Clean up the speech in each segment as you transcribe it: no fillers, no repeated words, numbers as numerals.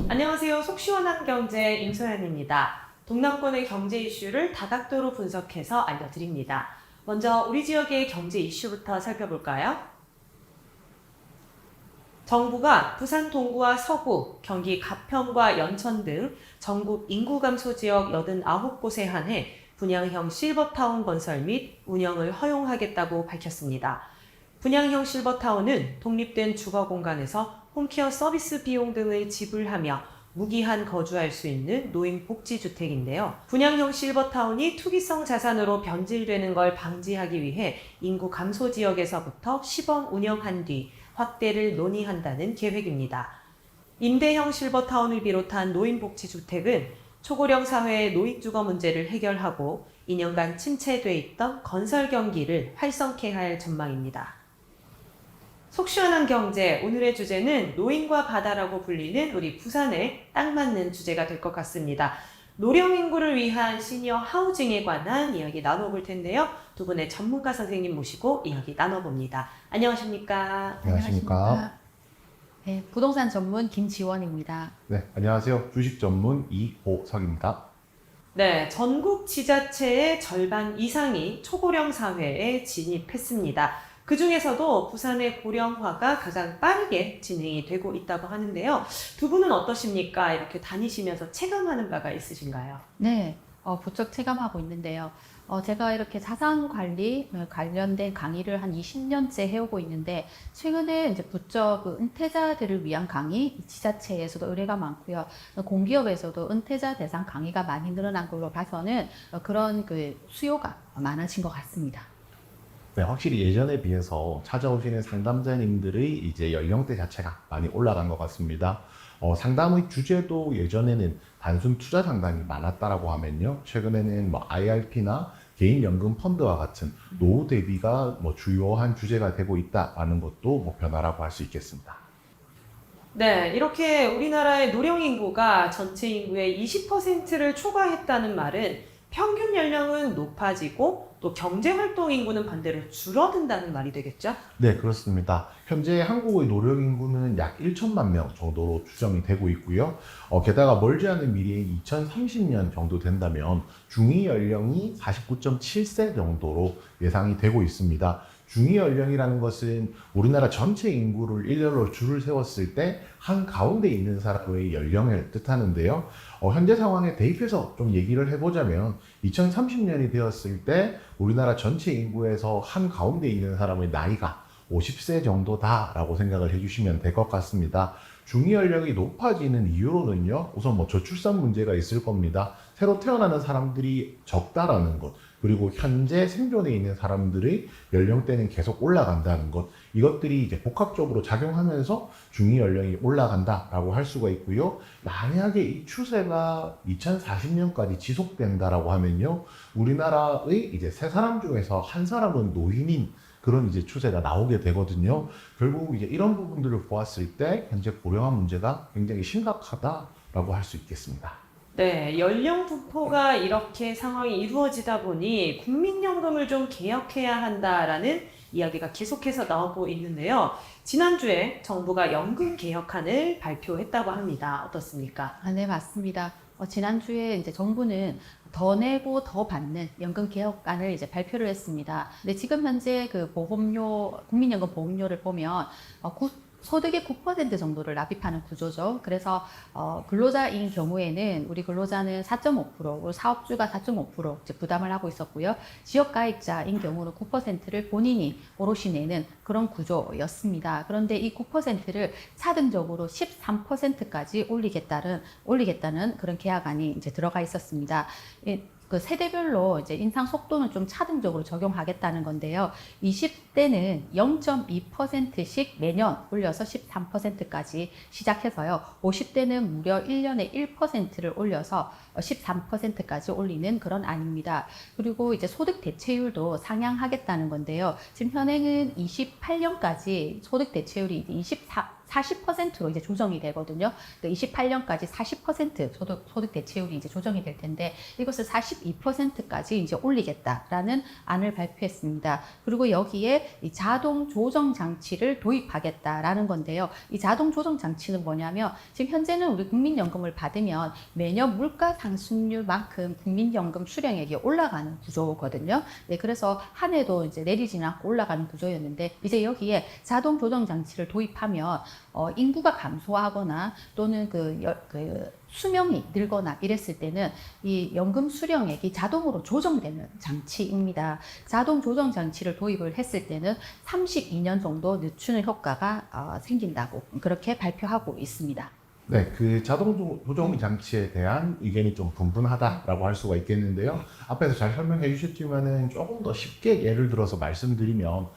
안녕하세요. 속 시원한 경제 임소연입니다. 동남권의 경제 이슈를 다각도로 분석해서 알려드립니다. 먼저 우리 지역의 경제 이슈부터 살펴볼까요? 정부가 부산 동구와 서구, 경기 가평과 연천 등 전국 인구 감소 지역 89곳에 한해 분양형 실버타운 건설 및 운영을 허용하겠다고 밝혔습니다. 분양형 실버타운은 독립된 주거 공간에서 홈케어 서비스 비용 등을 지불하며 무기한 거주할 수 있는 노인 복지주택인데요. 분양형 실버타운이 투기성 자산으로 변질되는 걸 방지하기 위해 인구 감소 지역에서부터 시범 운영한 뒤 확대를 논의한다는 계획입니다. 임대형 실버타운을 비롯한 노인 복지주택은 초고령 사회의 노인 주거 문제를 해결하고 2년간 침체돼 있던 건설 경기를 활성케 할 전망입니다. 속 시원한 경제, 오늘의 주제는 노인과 바다라고 불리는 우리 부산에 딱 맞는 주제가 될 것 같습니다. 노령 인구를 위한 시니어 하우징에 관한 이야기 나눠볼 텐데요. 두 분의 전문가 선생님 모시고 이야기 나눠봅니다. 안녕하십니까? 안녕하십니까? 네, 부동산 전문 김지원입니다. 네, 안녕하세요. 주식 전문 이호석입니다. 네, 전국 지자체의 절반 이상이 초고령 사회에 진입했습니다. 그 중에서도 부산의 고령화가 가장 빠르게 진행이 되고 있다고 하는데요. 두 분은 어떠십니까? 이렇게 다니시면서 체감하는 바가 있으신가요? 네, 부쩍 체감하고 있는데요. 제가 이렇게 자산 관리 관련된 강의를 한 20년째 해오고 있는데, 최근에 이제 부쩍 그 은퇴자들을 위한 강의, 지자체에서도 의뢰가 많고요. 공기업에서도 은퇴자 대상 강의가 많이 늘어난 걸로 봐서는 그런 그 수요가 많아진 것 같습니다. 네, 확실히 예전에 비해서 찾아오시는 상담자님들의 이제 연령대 자체가 많이 올라간 것 같습니다. 상담의 주제도 예전에는 단순 투자 상담이 많았다라고 하면요, 최근에는 뭐 IRP나 개인연금 펀드와 같은 노후 대비가 뭐 주요한 주제가 되고 있다라는 것도 뭐 변화라고 할 수 있겠습니다. 네, 이렇게 우리나라의 노령 인구가 전체 인구의 20%를 초과했다는 말은 평균 연령은 높아지고 또 경제활동 인구는 반대로 줄어든다는 말이 되겠죠? 네, 그렇습니다. 현재 한국의 노령 인구는 약 1천만 명 정도로 추정이 되고 있고요. 게다가 멀지 않은 미래인 2030년 정도 된다면 중위 연령이 49.7세 정도로 예상이 되고 있습니다. 중위 연령이라는 것은 우리나라 전체 인구를 일렬로 줄을 세웠을 때 한가운데 있는 사람의 연령을 뜻하는데요. 현재 상황에 대입해서 좀 얘기를 해보자면 2030년이 되었을 때 우리나라 전체 인구에서 한가운데 있는 사람의 나이가 50세 정도다라고 생각을 해주시면 될 것 같습니다. 중위 연령이 높아지는 이유로는요, 우선 뭐 저출산 문제가 있을 겁니다. 새로 태어나는 사람들이 적다라는 것, 그리고 현재 생존에 있는 사람들의 연령대는 계속 올라간다는 것, 이것들이 이제 복합적으로 작용하면서 중위 연령이 올라간다라고 할 수가 있고요. 만약에 이 추세가 2040년까지 지속된다라고 하면요, 우리나라의 이제 세 사람 중에서 한 사람은 노인인 그런 이제 추세가 나오게 되거든요. 결국 이제 이런 부분들을 보았을 때 현재 고령화 문제가 굉장히 심각하다라고 할 수 있겠습니다. 네, 연령 분포가 이렇게 상황이 이루어지다 보니 국민연금을 좀 개혁해야 한다라는 이야기가 계속해서 나오고 있는데요. 지난주에 정부가 연금 개혁안을 발표했다고 합니다. 어떻습니까? 네, 맞습니다. 지난주에 이제 정부는 더 내고 더 받는 연금 개혁안을 이제 발표를 했습니다. 근데 지금 현재 그 보험료, 국민연금 보험료를 보면 소득의 9% 정도를 납입하는 구조죠. 그래서 근로자인 경우에는 우리 근로자는 4.5%, 사업주가 4.5% 이제 부담을 하고 있었고요. 지역가입자인 경우는 9%를 본인이 오롯이 내는 그런 구조였습니다. 그런데 이 9%를 차등적으로 13%까지 올리겠다는 그런 계약안이 이제 들어가 있었습니다. 그 세대별로 이제 인상 속도는 좀 차등적으로 적용하겠다는 건데요. 20대는 0.2%씩 매년 올려서 13%까지 시작해서요. 50대는 무려 1년에 1%를 올려서 13%까지 올리는 그런 안입니다. 그리고 이제 소득 대체율도 상향하겠다는 건데요. 지금 현행은 28년까지 소득 대체율이 24 40%로 이제 조정이 되거든요. 28년까지 40% 소득 대체율이 이제 조정이 될 텐데 이것을 42%까지 이제 올리겠다라는 안을 발표했습니다. 그리고 여기에 이 자동 조정 장치를 도입하겠다라는 건데요. 이 자동 조정 장치는 뭐냐면 지금 현재는 우리 국민연금을 받으면 매년 물가 상승률만큼 국민연금 수령액이 올라가는 구조거든요. 네, 그래서 한 해도 이제 내리지는 않고 올라가는 구조였는데 이제 여기에 자동 조정 장치를 도입하면 인구가 감소하거나 또는 수명이 늘거나 이랬을 때는 이 연금 수령액이 자동으로 조정되는 장치입니다. 자동 조정 장치를 도입을 했을 때는 32년 정도 늦추는 효과가 생긴다고 그렇게 발표하고 있습니다. 네, 그 자동 조정 장치에 대한 의견이 좀 분분하다라고 할 수가 있겠는데요. 앞에서 잘 설명해 주셨지만은 조금 더 쉽게 예를 들어서 말씀드리면,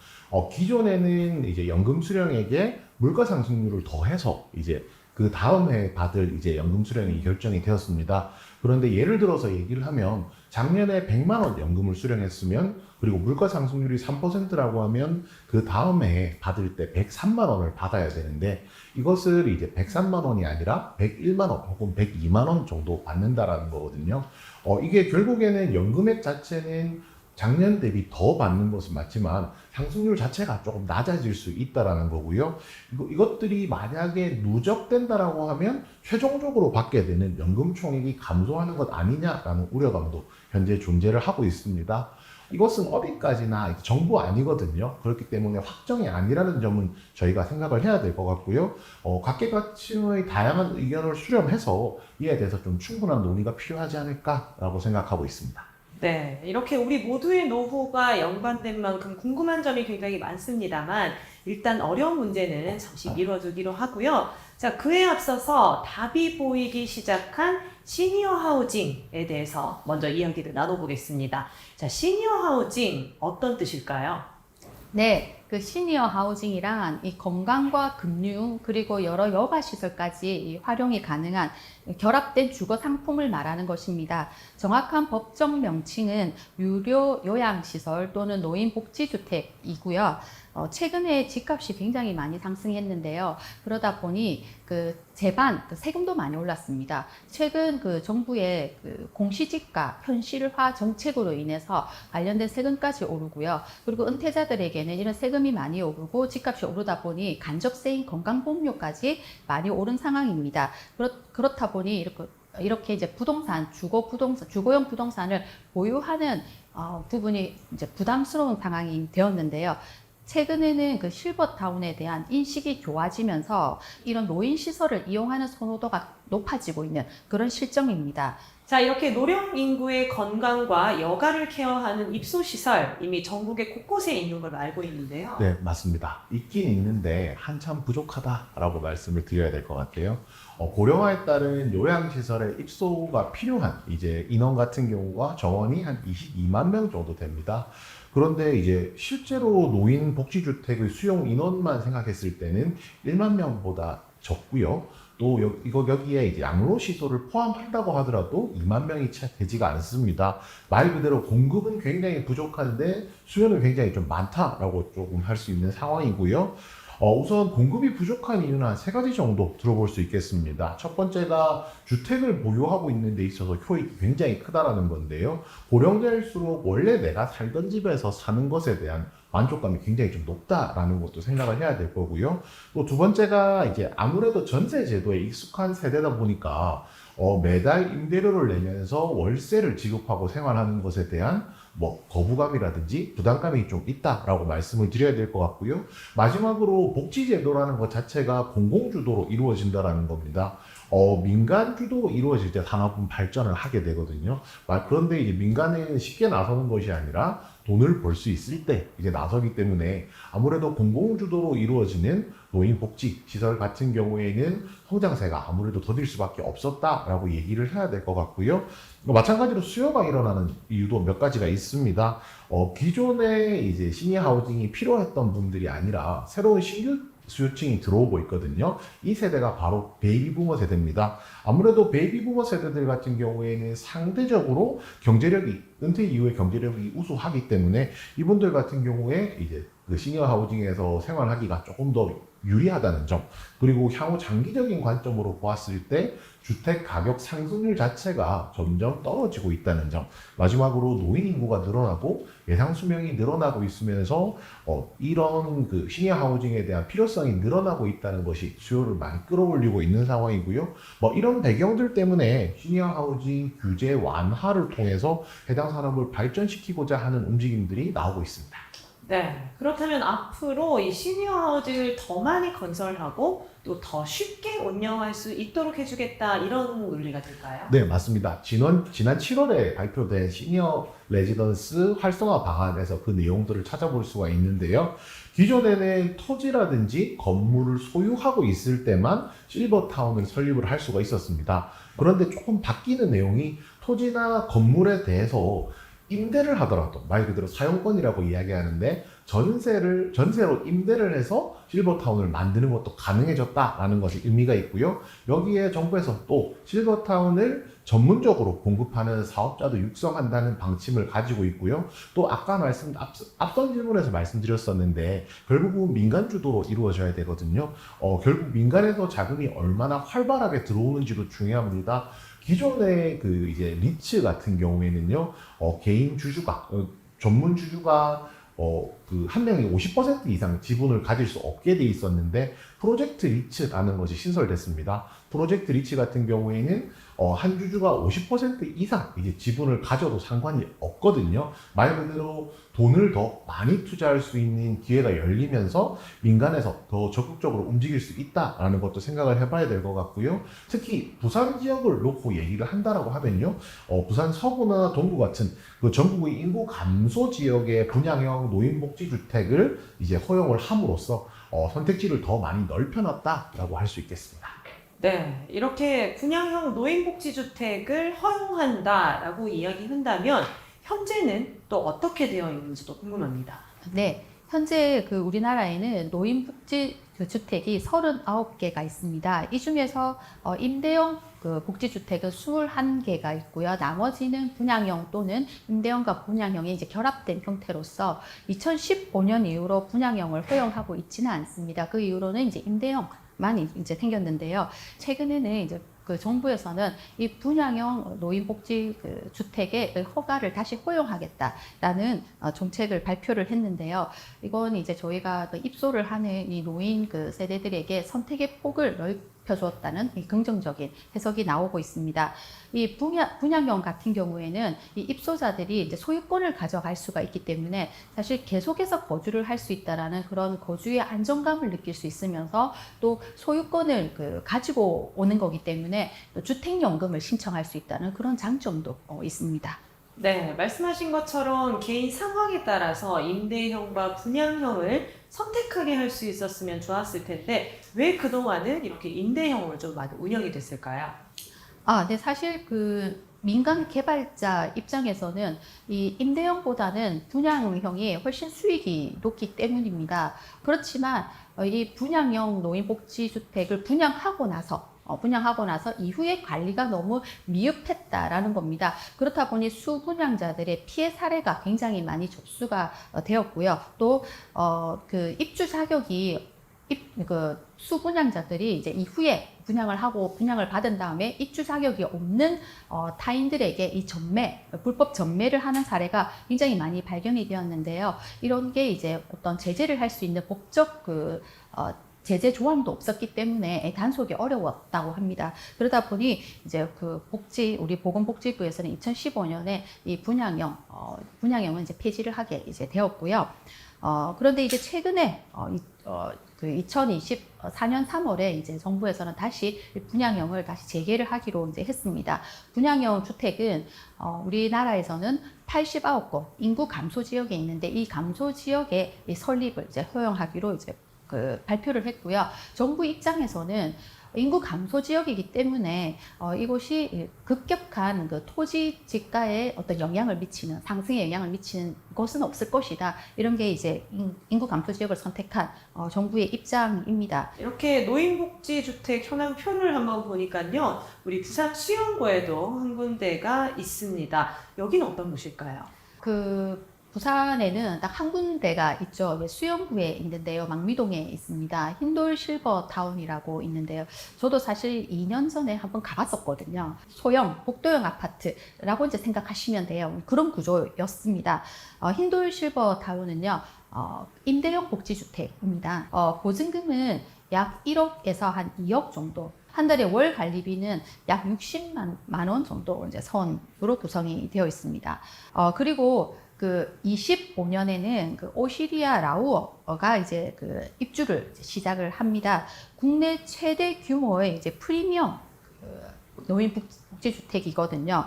기존에는 이제 연금 수령액에 물가 상승률을 더해서 이제 그 다음 해 받을 이제 연금 수령이 결정이 되었습니다. 그런데 예를 들어서 얘기를 하면 작년에 100만 원 연금을 수령했으면 그리고 물가 상승률이 3%라고 하면 그 다음 해에 받을 때 103만 원을 받아야 되는데 이것을 이제 103만 원이 아니라 101만 원 혹은 102만 원 정도 받는다라는 거거든요. 이게 결국에는 연금액 자체는 작년 대비 더 받는 것은 맞지만 상승률 자체가 조금 낮아질 수 있다라는 거고요. 이것들이 만약에 누적된다라고 하면 최종적으로 받게 되는 연금 총액이 감소하는 것 아니냐라는 우려감도 현재 존재를 하고 있습니다. 이것은 어디까지나 정부 아니거든요. 그렇기 때문에 확정이 아니라는 점은 저희가 생각을 해야 될 것 같고요. 각계각층의 다양한 의견을 수렴해서 이에 대해서 좀 충분한 논의가 필요하지 않을까라고 생각하고 있습니다. 네, 이렇게 우리 모두의 노후가 연관된 만큼 궁금한 점이 굉장히 많습니다만 일단 어려운 문제는 잠시 미뤄두기로 하고요. 자, 그에 앞서서 답이 보이기 시작한 시니어 하우징에 대해서 먼저 이야기를 나눠보겠습니다. 자, 시니어 하우징 어떤 뜻일까요? 네, 그 시니어 하우징이란 이 건강과 금융 그리고 여러 여가 시설까지 활용이 가능한 결합된 주거 상품을 말하는 것입니다. 정확한 법적 명칭은 유료 요양시설 또는 노인복지주택이고요. 최근에 집값이 굉장히 많이 상승했는데요. 그러다 보니 세금도 많이 올랐습니다. 최근 정부의 공시지가 현실화 정책으로 인해서 관련된 세금까지 오르고요. 그리고 은퇴자들에게는 이런 세금이 많이 오르고 집값이 오르다 보니 간접세인 건강보험료까지 많이 오른 상황입니다. 그렇다 보니 이렇게 이제 주거용 부동산을 보유하는 부분이 이제 부담스러운 상황이 되었는데요. 최근에는 실버타운에 대한 인식이 좋아지면서 이런 노인시설을 이용하는 선호도가 높아지고 있는 그런 실정입니다. 자, 이렇게 노령 인구의 건강과 여가를 케어하는 입소시설 이미 전국의 곳곳에 있는 걸 알고 있는데요. 네, 맞습니다. 있긴 있는데 한참 부족하다라고 말씀을 드려야 될 것 같아요. 고령화에 따른 요양시설의 입소가 필요한 이제 인원 같은 경우가 정원이 한 22만 명 정도 됩니다. 그런데 이제 실제로 노인 복지주택의 수용 인원만 생각했을 때는 1만 명보다 적고요. 또 여기에 이제 양로 시설을 포함한다고 하더라도 2만 명이 채 되지가 않습니다. 말 그대로 공급은 굉장히 부족한데 수요는 굉장히 좀 많다라고 조금 할 수 있는 상황이고요. 우선 공급이 부족한 이유는 한 3가지 정도 들어볼 수 있겠습니다. 첫 번째가 주택을 보유하고 있는 데 있어서 효익이 굉장히 크다라는 건데요. 고령자일수록 원래 내가 살던 집에서 사는 것에 대한 만족감이 굉장히 좀 높다라는 것도 생각을 해야 될 거고요. 또 두 번째가 이제 아무래도 전세 제도에 익숙한 세대다 보니까 매달 임대료를 내면서 월세를 지급하고 생활하는 것에 대한 거부감이라든지 부담감이 좀 있다라고 말씀을 드려야 될 것 같고요. 마지막으로 복지제도라는 것 자체가 공공주도로 이루어진다라는 겁니다. 민간 주도로 이루어질 때 산업은 발전을 하게 되거든요. 그런데 이제 민간에는 쉽게 나서는 것이 아니라 돈을 벌 수 있을 때 이제 나서기 때문에 아무래도 공공주도로 이루어지는 노인복지시설 같은 경우에는 성장세가 아무래도 더딜 수밖에 없었다라고 얘기를 해야 될 것 같고요. 마찬가지로 수요가 일어나는 이유도 몇 가지가 있습니다. 기존에 이제 시니어 하우징이 필요했던 분들이 아니라 새로운 신규 수요층이 들어오고 있거든요. 이 세대가 바로 베이비부머 세대입니다. 아무래도 베이비부머 세대들 같은 경우에는 상대적으로 은퇴 이후의 경제력이 우수하기 때문에 이분들 같은 경우에 이제 그 시니어 하우징에서 생활하기가 조금 더 유리하다는 점, 그리고 향후 장기적인 관점으로 보았을 때 주택 가격 상승률 자체가 점점 떨어지고 있다는 점, 마지막으로 노인 인구가 늘어나고 예상 수명이 늘어나고 있으면서 이런 그 시니어 하우징에 대한 필요성이 늘어나고 있다는 것이 수요를 많이 끌어올리고 있는 상황이고요. 뭐 이런 배경들 때문에 시니어 하우징 규제 완화를 통해서 해당 산업을 발전시키고자 하는 움직임들이 나오고 있습니다. 네, 그렇다면 앞으로 이 시니어 하우징을 더 많이 건설하고 또 더 쉽게 운영할 수 있도록 해주겠다 이런 논리가 될까요? 네, 맞습니다. 지난 7월에 발표된 시니어 레지던스 활성화 방안에서 그 내용들을 찾아볼 수가 있는데요. 기존에는 토지라든지 건물을 소유하고 있을 때만 실버타운을 설립을 할 수가 있었습니다. 그런데 조금 바뀌는 내용이 토지나 건물에 대해서 임대를 하더라도 말 그대로 사용권이라고 이야기하는데 전세로 임대를 해서 실버타운을 만드는 것도 가능해졌다라는 것이 의미가 있고요. 여기에 정부에서 또 실버타운을 전문적으로 공급하는 사업자도 육성한다는 방침을 가지고 있고요. 또 아까 앞선 질문에서 말씀드렸었는데 결국은 민간 주도로 이루어져야 되거든요. 결국 민간에서 자금이 얼마나 활발하게 들어오는지도 중요합니다. 기존의 그 이제 리츠 같은 경우에는요, 개인 주주가, 전문 주주가 그 한 명이 50% 이상 지분을 가질 수 없게 돼 있었는데 프로젝트 리츠라는 것이 신설됐습니다. 프로젝트 리츠 같은 경우에는 한 주주가 50% 이상 이제 지분을 가져도 상관이 없거든요. 말 그대로 돈을 더 많이 투자할 수 있는 기회가 열리면서 민간에서 더 적극적으로 움직일 수 있다라는 것도 생각을 해봐야 될 것 같고요. 특히 부산 지역을 놓고 얘기를 한다라고 하면요, 부산 서구나 동구 같은 그 전국의 인구 감소 지역의 분양형 노인복지주택을 이제 허용을 함으로써 선택지를 더 많이 넓혀놨다라고 할 수 있겠습니다. 네, 이렇게 분양형 노인복지주택을 허용한다라고 이야기한다면 현재는 또 어떻게 되어 있는지도 궁금합니다. 네, 현재 그 우리나라에는 노인복지 그 주택이 39개가 있습니다. 이 중에서 임대형 그 복지주택은 21개가 있고요. 나머지는 분양형 또는 임대형과 분양형이 이제 결합된 형태로서 2015년 이후로 분양형을 허용하고 있지는 않습니다. 그 이후로는 이제 임대형만 이제 생겼는데요. 최근에는 이제 그 정부에서는 이 분양형 노인복지 그 주택의 허가를 다시 허용하겠다라는 정책을 발표를 했는데요. 이건 이제 저희가 그 입소를 하는 이 노인 그 세대들에게 선택의 폭을 넓혀주었다는 이 긍정적인 해석이 나오고 있습니다. 이 분양형 같은 경우에는 이 입소자들이 이제 소유권을 가져갈 수가 있기 때문에 사실 계속해서 거주를 할 수 있다라는 그런 거주의 안정감을 느낄 수 있으면서 또 소유권을 그 가지고 오는 거기 때문에 또 주택연금을 신청할 수 있다는 그런 장점도 있습니다. 네, 말씀하신 것처럼 개인 상황에 따라서 임대형과 분양형을 선택하게 할 수 있었으면 좋았을 텐데 왜 그동안은 이렇게 임대형으로 좀 많이 운영이 됐을까요? 네, 사실 그 민간 개발자 입장에서는 이 임대형보다는 분양형이 훨씬 수익이 높기 때문입니다. 그렇지만 이 분양형 노인복지주택을 분양하고 나서 이후에 관리가 너무 미흡했다라는 겁니다. 그렇다 보니 수분양자들의 피해 사례가 굉장히 많이 접수가 되었고요. 또 그 입주 자격이 그 수분양자들이 이제 이후에 분양을 받은 다음에 입주 자격이 없는 타인들에게 이 불법 전매를 하는 사례가 굉장히 많이 발견이 되었는데요. 이런 게 이제 어떤 제재를 할 수 있는 법적 제재 조항도 없었기 때문에 단속이 어려웠다고 합니다. 그러다 보니 이제 우리 보건복지부에서는 2015년에 이 분양형은 이제 폐지를 하게 이제 되었고요. 그런데 이제 최근에 2024년 3월에 이제 정부에서는 다시 분양형을 다시 재개를 하기로 이제 했습니다. 분양형 주택은 우리나라에서는 89곳 인구 감소 지역에 있는데 이 감소 지역의 설립을 이제 허용하기로 이제 발표를 했고요. 정부 입장에서는 인구 감소 지역이기 때문에 이곳이 급격한 그 토지 지가에 어떤 상승에 영향을 미치는 것은 없을 것이다. 이런 게 이제 인구 감소 지역을 선택한 정부의 입장입니다. 이렇게 노인복지주택 현황표를 한번 보니까요. 우리 부산 수영구에도 한 군데가 있습니다. 여기는 어떤 곳일까요? 부산에는 딱 한 군데가 있죠. 수영구에 있는데요. 망미동에 있습니다. 흰돌 실버 타운이라고 있는데요. 저도 사실 2년 전에 한번 가봤었거든요. 소형, 복도형 아파트라고 이제 생각하시면 돼요. 그런 구조였습니다. 흰돌 실버 타운은요, 임대형 복지주택입니다. 보증금은 약 1억에서 한 2억 정도. 한 달에 월 관리비는 약 60만 원 정도 이제 선으로 구성이 되어 있습니다. 그리고 그 25년에는 그 오시리아 라우어가 이제 그 입주를 이제 시작을 합니다. 국내 최대 규모의 이제 프리미엄 노인 복지주택이거든요.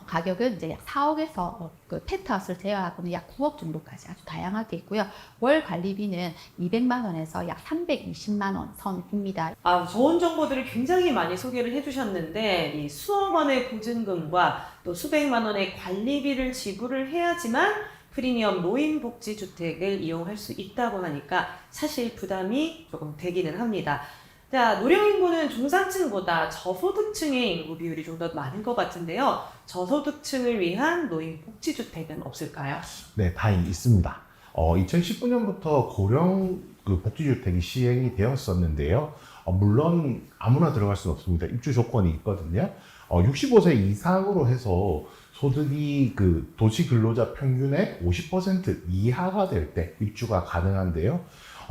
가격은 이제 약 4억에서 그 펜트하우스를 제외하고는 약 9억 정도까지 아주 다양하게 있고요. 월 관리비는 200만 원에서 약 320만 원 선입니다. 좋은 정보들을 굉장히 많이 소개를 해주셨는데 이 수억 원의 보증금과 또 수백만 원의 관리비를 지불을 해야지만 프리미엄 노인복지주택을 이용할 수 있다고 하니까 사실 부담이 조금 되기는 합니다. 자, 노령인구는 중산층보다 저소득층의 인구 비율이 좀 더 많은 것 같은데요. 저소득층을 위한 노인복지주택은 없을까요? 네, 다행히 있습니다. 2019년부터 고령 그 복지주택이 시행이 되었었는데요. 물론 아무나 들어갈 수는 없습니다. 입주 조건이 있거든요. 65세 이상으로 해서 소득이 그 도시 근로자 평균의 50% 이하가 될 때 입주가 가능한데요.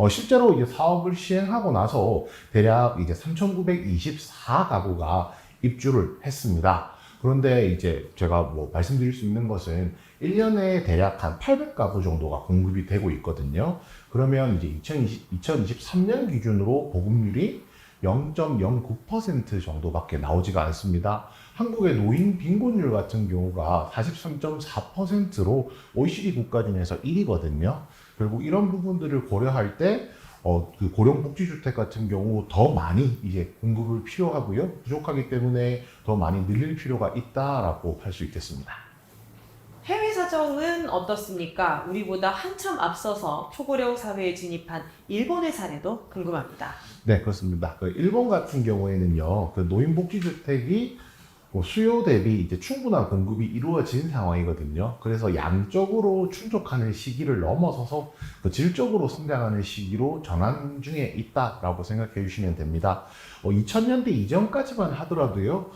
실제로 이제 사업을 시행하고 나서 대략 이제 3,924가구가 입주를 했습니다. 그런데 이제 제가 뭐 말씀드릴 수 있는 것은 1년에 대략 한 800가구 정도가 공급이 되고 있거든요. 그러면 이제 2023년 기준으로 보급률이 0.09% 정도밖에 나오지가 않습니다. 한국의 노인 빈곤율 같은 경우가 43.4%로 OECD 국가 중에서 1위거든요. 결국 이런 부분들을 고려할 때 그 고령복지주택 같은 경우 더 많이 이제 공급을 필요하고요. 부족하기 때문에 더 많이 늘릴 필요가 있다라고 할 수 있겠습니다. 해외 사정은 어떻습니까? 우리보다 한참 앞서서 초고령 사회에 진입한 일본의 사례도 궁금합니다. 네, 그렇습니다. 그 일본 같은 경우에는요, 그 노인복지주택이 수요 대비 이제 충분한 공급이 이루어진 상황이거든요. 그래서 양적으로 충족하는 시기를 넘어서서 그 질적으로 성장하는 시기로 전환 중에 있다라고 생각해 주시면 됩니다. 2000년대 이전까지만 하더라도요,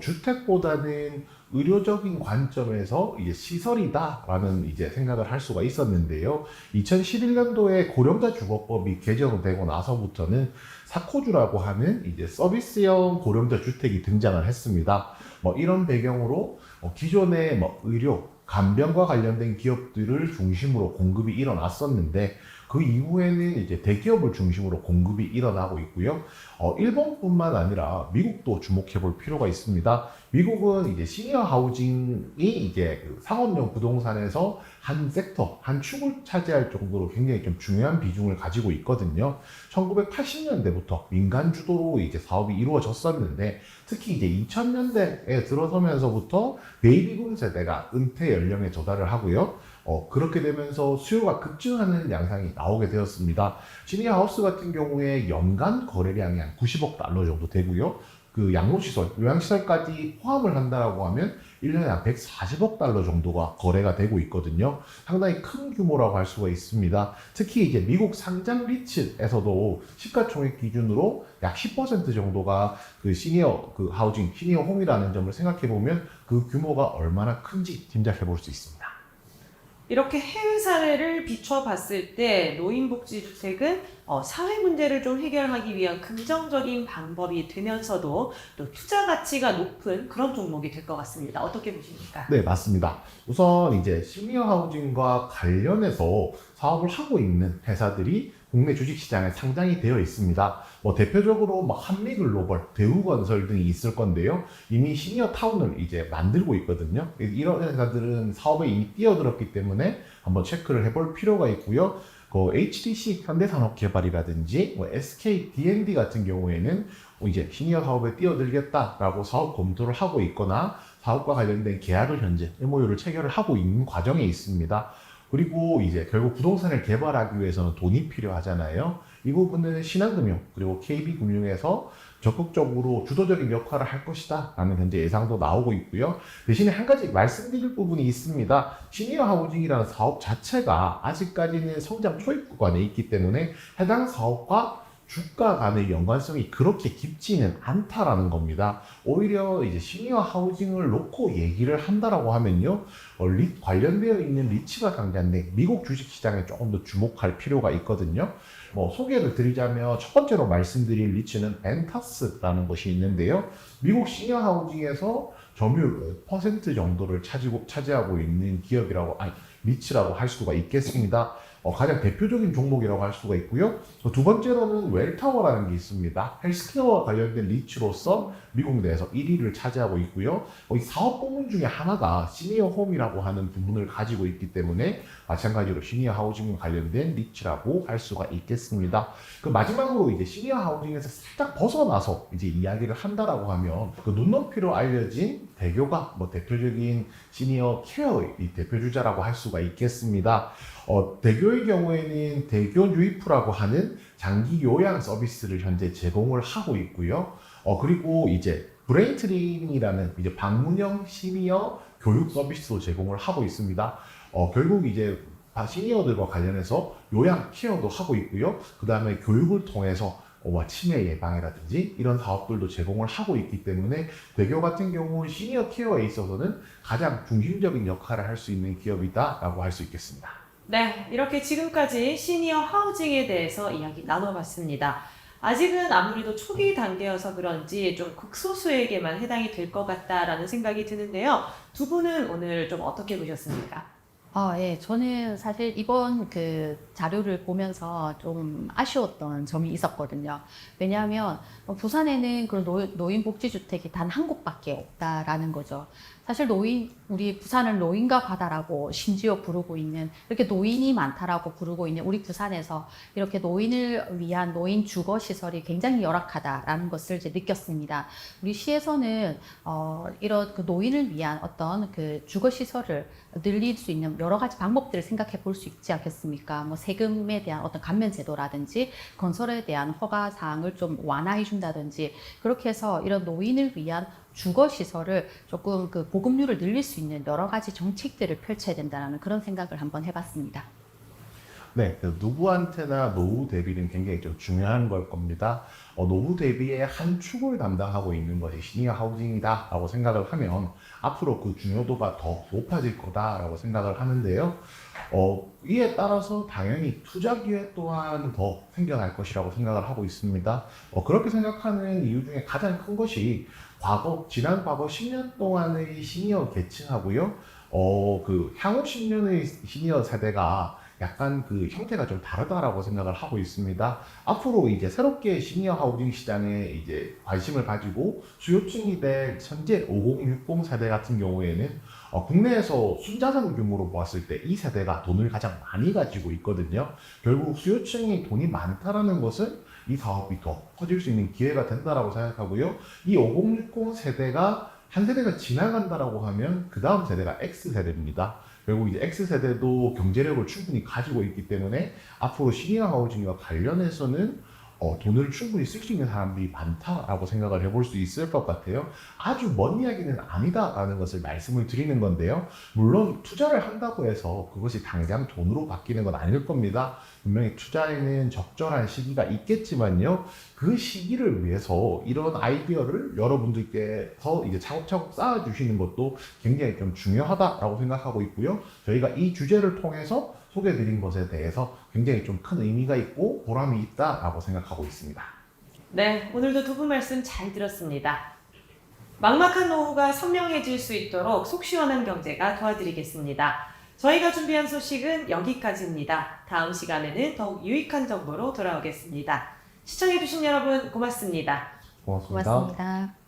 주택보다는 의료적인 관점에서 이제 시설이다라는 이제 생각을 할 수가 있었는데요. 2011년도에 고령자 주거법이 개정되고 나서부터는 사코주라고 하는 이제 서비스형 고령자 주택이 등장을 했습니다. 이런 배경으로 기존의 의료, 간병과 관련된 기업들을 중심으로 공급이 일어났었는데 그 이후에는 이제 대기업을 중심으로 공급이 일어나고 있고요. 일본뿐만 아니라 미국도 주목해 볼 필요가 있습니다. 미국은 이제 시니어 하우징이 이제 그 상업용 부동산에서 한 섹터, 한 축을 차지할 정도로 굉장히 좀 중요한 비중을 가지고 있거든요. 1980년대부터 민간 주도로 이제 사업이 이루어졌었는데 특히 이제 2000년대에 들어서면서부터 베이비붐 세대가 은퇴 연령에 도달을 하고요. 그렇게 되면서 수요가 급증하는 양상이 나오게 되었습니다. 시니어 하우스 같은 경우에 연간 거래량이 한 90억 달러 정도 되고요. 그 양로시설, 요양시설까지 포함을 한다고 하면 1년에 한 140억 달러 정도가 거래가 되고 있거든요. 상당히 큰 규모라고 할 수가 있습니다. 특히 이제 미국 상장 리츠에서도 시가총액 기준으로 약 10% 정도가 그 시니어 그 하우징, 시니어 홈이라는 점을 생각해 보면 그 규모가 얼마나 큰지 짐작해 볼 수 있습니다. 이렇게 해외 사례를 비춰봤을 때 노인복지주택은 사회 문제를 좀 해결하기 위한 긍정적인 방법이 되면서도 또 투자 가치가 높은 그런 종목이 될 것 같습니다. 어떻게 보십니까? 네, 맞습니다. 우선 이제 시니어 하우징과 관련해서 사업을 하고 있는 회사들이 국내 주식시장에 상장이 되어 있습니다. 대표적으로 한미글로벌, 대우건설 등이 있을 건데요. 이미 시니어 타운을 이제 만들고 있거든요. 이런 회사들은 사업에 이미 뛰어들었기 때문에 한번 체크를 해볼 필요가 있고요. HDC 현대산업개발이라든지 SK D&D 같은 경우에는 이제 시니어 사업에 뛰어들겠다라고 사업 검토를 하고 있거나 사업과 관련된 계약을 현재 MOU를 체결을 하고 있는 과정에 있습니다. 그리고 이제 결국 부동산을 개발하기 위해서는 돈이 필요하잖아요. 이 부분은 신한금융 그리고 KB금융에서 적극적으로 주도적인 역할을 할 것이다 라는 현재 예상도 나오고 있고요. 대신에 한 가지 말씀드릴 부분이 있습니다. 시니어 하우징이라는 사업 자체가 아직까지는 성장 초입 구간에 있기 때문에 해당 사업과 주가 간의 연관성이 그렇게 깊지는 않다라는 겁니다. 오히려 이제 시니어 하우징을 놓고 얘기를 한다라고 하면요, 관련되어 있는 리츠가 강자인데 미국 주식시장에 조금 더 주목할 필요가 있거든요. 소개를 드리자면 첫 번째로 말씀드릴 리츠는 벤타스라는 것이 있는데요. 미국 시니어 하우징에서 점유율 5% 정도를 차지하고 있는 리츠라고 할 수가 있겠습니다. 가장 대표적인 종목이라고 할 수가 있고요. 두 번째로는 웰타워라는 게 있습니다. 헬스케어와 관련된 리츠로서 미국 내에서 1위를 차지하고 있고요. 이 사업 부문 중에 하나가 시니어 홈이라고 하는 부문을 가지고 있기 때문에 마찬가지로 시니어 하우징과 관련된 리츠라고 할 수가 있겠습니다. 그 마지막으로 이제 시니어 하우징에서 살짝 벗어나서 이제 이야기를 한다라고 하면 그 눈높이로 알려진 대교가 대표적인 시니어 케어의 대표 주자라고 할 수가 있겠습니다. 대교의 경우에는 대교 유이프라고 하는 장기 요양 서비스를 현재 제공을 하고 있고요. 그리고 이제 브레인 트레이닝이라는 이제 방문형 시니어 교육 서비스도 제공을 하고 있습니다. 결국 이제 시니어들과 관련해서 요양 케어도 하고 있고요. 그 다음에 교육을 통해서 치매 예방이라든지 이런 사업들도 제공을 하고 있기 때문에 대교 같은 경우 시니어 케어에 있어서는 가장 중심적인 역할을 할 수 있는 기업이다라고 할 수 있겠습니다. 네, 이렇게 지금까지 시니어 하우징에 대해서 이야기 나눠봤습니다. 아직은 아무래도 초기 단계여서 그런지 좀 극소수에게만 해당이 될 것 같다라는 생각이 드는데요. 두 분은 오늘 좀 어떻게 보셨습니까? 예. 저는 사실 이번 그 자료를 보면서 좀 아쉬웠던 점이 있었거든요. 왜냐하면 부산에는 그런 노인복지주택이 단 한 곳밖에 없다라는 거죠. 사실 우리 부산을 노인과 바다라고 심지어 부르고 있는, 이렇게 노인이 많다라고 부르고 있는 우리 부산에서 이렇게 노인을 위한 노인 주거 시설이 굉장히 열악하다라는 것을 이제 느꼈습니다. 우리 시에서는 이런 그 노인을 위한 어떤 그 주거 시설을 늘릴 수 있는 여러 가지 방법들을 생각해 볼 수 있지 않겠습니까? 세금에 대한 어떤 감면 제도라든지 건설에 대한 허가 사항을 좀 완화해 준다든지, 그렇게 해서 이런 노인을 위한 주거 시설을 조금 그 보급률을 늘릴 수 있는 여러 가지 정책들을 펼쳐야 된다는 그런 생각을 한번 해봤습니다. 네, 누구한테나 노후 대비는 굉장히 좀 중요한 걸 겁니다. 노후 대비의 한 축을 담당하고 있는 것이 시니어 하우징이다라고 생각을 하면 앞으로 그 중요도가 더 높아질 거다라고 생각을 하는데요. 이에 따라서 당연히 투자 기회 또한 더 생겨날 것이라고 생각을 하고 있습니다. 그렇게 생각하는 이유 중에 가장 큰 것이 지난 과거 10년 동안의 시니어 계층하고요. 향후 10년의 시니어 세대가 약간 그 형태가 좀 다르다라고 생각을 하고 있습니다. 앞으로 이제 새롭게 시니어 하우징 시장에 이제 관심을 가지고 수요층이 될 현재 5060 세대 같은 경우에는 국내에서 순자산 규모로 보았을 때 이 세대가 돈을 가장 많이 가지고 있거든요. 결국 수요층이 돈이 많다라는 것은 이 사업이 더 커질 수 있는 기회가 된다라고 생각하고요. 이 5060 세대가 한 세대가 지나간다라고 하면 그 다음 세대가 X세대입니다. 결국 이제 X세대도 경제력을 충분히 가지고 있기 때문에 앞으로 시니어 하우징과 관련해서는 돈을 충분히 쓸 수 있는 사람들이 많다라고 생각을 해볼 수 있을 것 같아요. 아주 먼 이야기는 아니다라는 것을 말씀을 드리는 건데요. 물론 투자를 한다고 해서 그것이 당장 돈으로 바뀌는 건 아닐 겁니다. 분명히 투자에는 적절한 시기가 있겠지만요. 그 시기를 위해서 이런 아이디어를 여러분들께서 이제 차곡차곡 쌓아주시는 것도 굉장히 좀 중요하다라고 생각하고 있고요. 저희가 이 주제를 통해서 소개해드린 것에 대해서 굉장히 좀 큰 의미가 있고 보람이 있다라고 생각하고 있습니다. 네, 오늘도 두 분 말씀 잘 들었습니다. 막막한 노후가 선명해질 수 있도록 속 시원한 경제가 도와드리겠습니다. 저희가 준비한 소식은 여기까지입니다. 다음 시간에는 더욱 유익한 정보로 돌아오겠습니다. 시청해주신 여러분 고맙습니다. 고맙습니다. 고맙습니다.